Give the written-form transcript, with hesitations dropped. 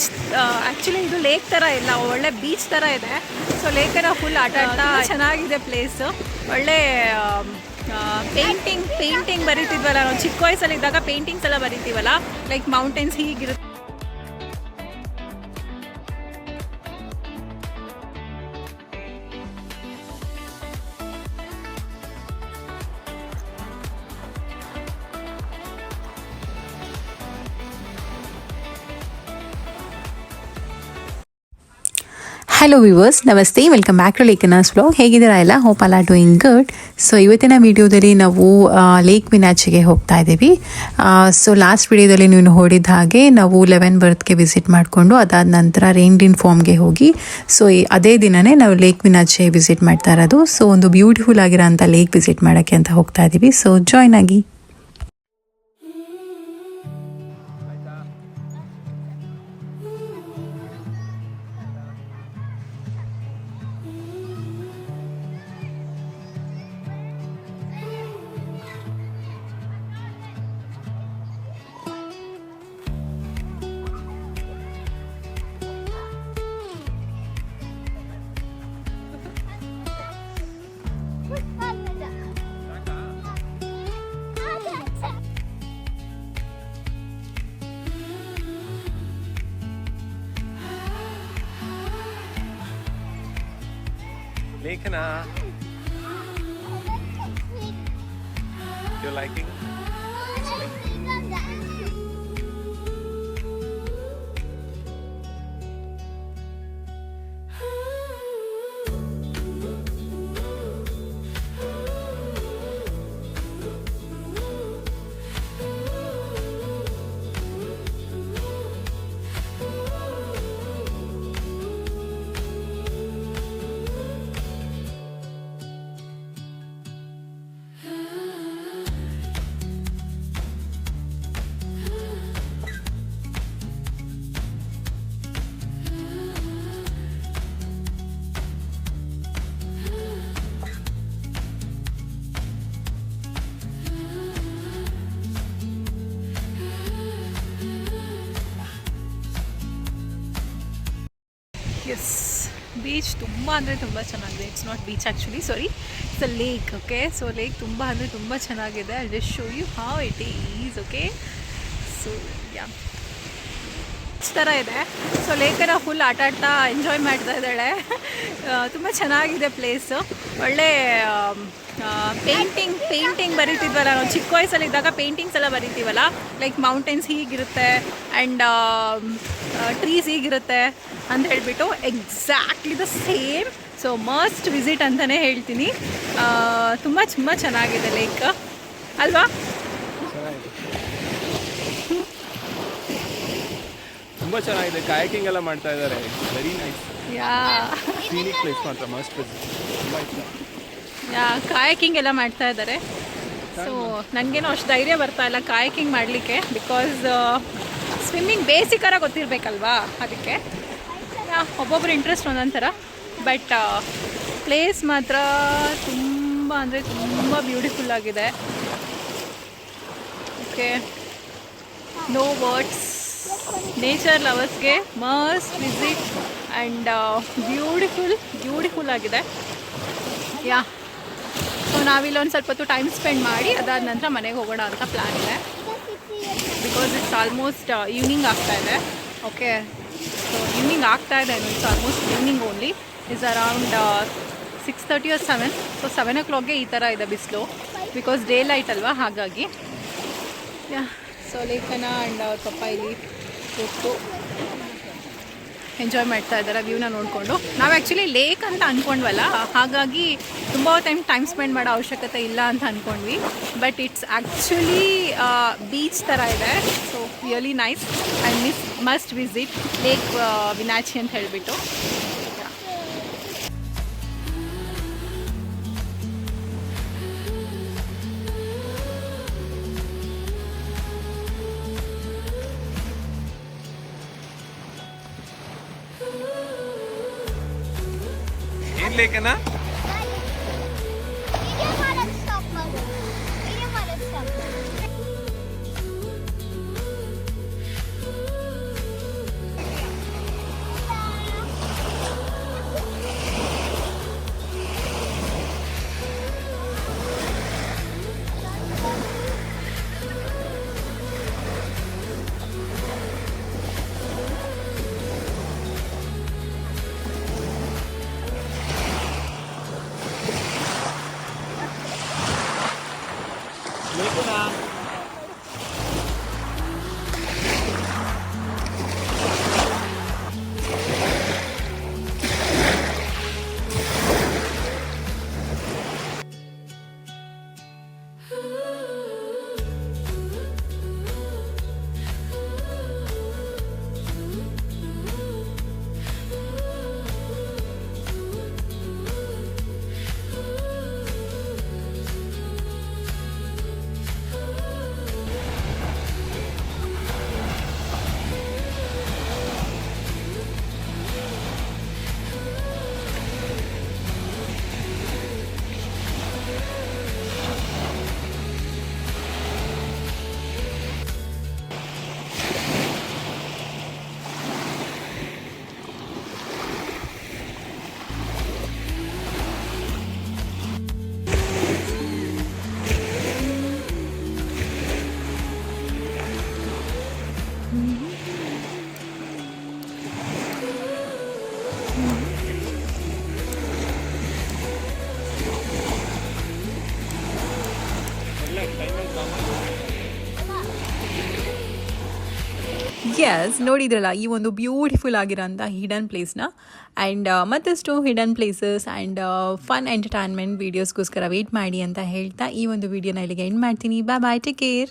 Beach actually ಇದು lake ಥರ ಇಲ್ಲ, ಒಳ್ಳೆ ಬೀಚ್ ಥರ ಇದೆ. ಸೊ ಲೇಕನ್ನ ಫುಲ್ ಆಟ ಆಡ್ತಾ ಚೆನ್ನಾಗಿದೆ ಪ್ಲೇಸು. ಒಳ್ಳೆ ಪೇಂಟಿಂಗ್ ಬರೀತಿದ್ವಲ್ಲ ನಾವು ಚಿಕ್ಕ ವಯಸ್ಸಲ್ಲಿದ್ದಾಗ, ಪೇಂಟಿಂಗ್ಸ್ ಎಲ್ಲ ಬರೀತೀವಲ್ಲ, ಲೈಕ್ ಮೌಂಟೇನ್ಸ್ ಹೀಗಿರುತ್ತೆ. ಹಲೋ ವ್ಯೂವರ್ಸ್, ನಮಸ್ತೆ, ವೆಲ್ಕಮ್ ಬ್ಯಾಕ್ ಟು ಲೇಖನಾಸ್ ವ್ಲಾಗ್. ಹೇಗಿದ್ದೀರಾ ಎಲ್ಲ? ಹೋಪ್ ಅಲ್ಲ ಡೂಯಿಂಗ್ ಗುಡ್. ಸೊ ಇವತ್ತಿನ ವಿಡಿಯೋದಲ್ಲಿ ನಾವು ಲೇಕ್ ವಿನಾಚಿಗೆ ಹೋಗ್ತಾ ಇದ್ದೀವಿ. ಸೊ ಲಾಸ್ಟ್ ವಿಡಿಯೋದಲ್ಲಿ ನೀವು ನೋಡಿದ ಹಾಗೆ ನಾವು 11 ಬರ್ತ್ಗೆ ವಿಸಿಟ್ ಮಾಡಿಕೊಂಡು ಅದಾದ ನಂತರ ರೈನ್ಡಿನ್ ಫಾರ್ಮ್ಗೆ ಹೋಗಿ, ಸೊ ಅದೇ ದಿನವೇ ನಾವು ಲೇಕ್ ವಿನಾಚಿ ವಿಸಿಟ್ ಮಾಡ್ತಾ ಇರೋದು. ಸೊ ಒಂದು ಬ್ಯೂಟಿಫುಲ್ ಆಗಿರೋಂಥ ಲೇಕ್ ವಿಸಿಟ್ ಮಾಡೋಕ್ಕೆ ಅಂತ ಹೋಗ್ತಾ ಇದ್ದೀವಿ. ಸೊ ಜಾಯ್ನ್ ಆಗಿ. Lekana, you're liking? Yes, beach ತುಂಬ ಅಂದರೆ ತುಂಬ ಚೆನ್ನಾಗಿದೆ. It's not beach actually, sorry, it's a lake. Okay, so lake ತುಂಬ ಅಂದರೆ ತುಂಬ ಚೆನ್ನಾಗಿದೆ. I just show you how it is. Okay, so yeah, beach ಥರ ಇದೆ. ಸೊ ಲೇಕನ್ನ ಫುಲ್ ಆಟ ಆಡ್ತಾ ಎಂಜಾಯ್ ಮಾಡ್ತಾ ಇದ್ದಾಳೆ. ತುಂಬ ಚೆನ್ನಾಗಿದೆ ಪ್ಲೇಸು. ಒಳ್ಳೆ ಪೇಂಟಿಂಗ್ ಬರೀತಿದ್ವಲ್ಲ ನಾವು ಚಿಕ್ಕ ವಯಸ್ಸಲ್ಲಿದ್ದಾಗ, ಪೇಂಟಿಂಗ್ಸ್ ಎಲ್ಲ ಬರೀತೀವಲ್ಲ, ಲೈಕ್ ಮೌಂಟೇನ್ಸ್ ಹೀಗಿರುತ್ತೆ ಆ್ಯಂಡ್ ಟ್ರೀಸ್ ಹೀಗಿರುತ್ತೆ ಅಂತ ಹೇಳಿಬಿಟ್ಟು exactly the same. So must visit ಅಂತಲೇ ಹೇಳ್ತೀನಿ. ತುಂಬ ತುಂಬ ಚೆನ್ನಾಗಿದೆ ಲೇಕ್ ಅಲ್ವಾ? ತುಂಬ ಚೆನ್ನಾಗಿದೆ. ಕಾಯಕಿಂಗ್ ಎಲ್ಲ ಮಾಡ್ತಾ ಇದ್ದಾರೆ. Very nice. Yeah, scenic place ಮಾತ್ರ ಮಸ್ಟ್ ವಿಸಿಟ್. ತುಂಬ ಇಷ್ಟ. ಯಾ, ಕಾಯಕಿಂಗ್ ಎಲ್ಲ ಮಾಡ್ತಾ ಇದ್ದಾರೆ. ಸೊ ನನಗೇನೋ ಅಷ್ಟು ಧೈರ್ಯ ಬರ್ತಾ ಇಲ್ಲ ಕಾಯಕಿಂಗ್ ಮಾಡಲಿಕ್ಕೆ, ಬಿಕಾಸ್ ಸ್ವಿಮ್ಮಿಂಗ್ ಬೇಸಿಕರ ಗೊತ್ತಿರಬೇಕಲ್ವಾ, ಅದಕ್ಕೆ. ಒಬ್ಬೊಬ್ರು ಇಂಟ್ರೆಸ್ಟ್ ಒಂದೊಂದು ಥರ. ಬಟ್ ಪ್ಲೇಸ್ ಮಾತ್ರ ತುಂಬ ಅಂದರೆ ತುಂಬ ಬ್ಯೂಟಿಫುಲ್ ಆಗಿದೆ. Okay, no words. ನೇಚರ್ ಲವರ್ಸ್ಗೆ ಮಸ್ಟ್ ವಿಸಿಟ್ ಆ್ಯಂಡ್ ಬ್ಯೂಟಿಫುಲ್ ಆಗಿದೆ. ಯಾ, ಸೊ ನಾವಿಲ್ಲೊಂದು ಸ್ವಲ್ಪ ಹೊತ್ತು ಟೈಮ್ ಸ್ಪೆಂಡ್ ಮಾಡಿ ಅದಾದ ನಂತರ ಮನೆಗೆ ಹೋಗೋಣ ಅಂತ ಪ್ಲ್ಯಾನ್ ಇದೆ. ಬಿಕಾಸ್ ಇಟ್ಸ್ ಆಲ್ಮೋಸ್ಟ್ ಈವ್ನಿಂಗ್ ಆಗ್ತಾಯಿದೆ. ಓಕೆ, ಸೊ ಈವ್ನಿಂಗ್ ಆಗ್ತಾಯಿದೆ, it's almost evening only. Is around 6:30 or 7. So 7 o'clockಗೆ ಈ ಥರ ಇದೆ ಬಿಸಿಲು, ಬಿಕಾಸ್ ಡೇ ಲೈಟ್ ಅಲ್ವಾ, ಹಾಗಾಗಿ. ಯಾ, ಸೊ ಲೇಖನ ಆ್ಯಂಡ್ ಅವ್ರ ಪಪ್ಪ ಇಲ್ಲಿ ಕೂತು ಎಂಜಾಯ್ ಮಾಡ್ತಾ ಇದ್ದಾರೆ ವ್ಯೂನ ನೋಡಿಕೊಂಡು. ನಾವು ಆ್ಯಕ್ಚುಲಿ ಲೇಕ್ ಅಂತ ಅಂದ್ಕೊಂಡ್ವಲ್ಲ, ಹಾಗಾಗಿ ತುಂಬ ಟೈಮ್ ಸ್ಪೆಂಡ್ ಮಾಡೋ ಅವಶ್ಯಕತೆ ಇಲ್ಲ ಅಂತ ಅಂದ್ಕೊಂಡ್ವಿ. ಬಟ್ ಇಟ್ಸ್ ಆ್ಯಕ್ಚುಲಿ ಬೀಚ್ ಥರ ಇದೆ. So really nice. I must visit lake ವಿನಾಚಿ ಅಂತ ಹೇಳಿಬಿಟ್ಟು. ಏನ್ ಲೇಖನ? ಎಸ್ ನೋಡಿದ್ರಲ್ಲ ಈ ಒಂದು ಬ್ಯೂಟಿಫುಲ್ ಆಗಿರೋಂಥ ಹಿಡನ್ ಪ್ಲೇಸ್ನ ಆ್ಯಂಡ್ ಮತ್ತಷ್ಟು hidden places and fun entertainment ವೀಡಿಯೋಸ್ಗೋಸ್ಕರ ವೆಯ್ಟ್ ಮಾಡಿ ಅಂತ ಹೇಳ್ತಾ ಈ ಒಂದು ವಿಡಿಯೋನ ಇಲ್ಲಿಗೆ ಎಂಡ್ ಮಾಡ್ತೀನಿ. Bye take care.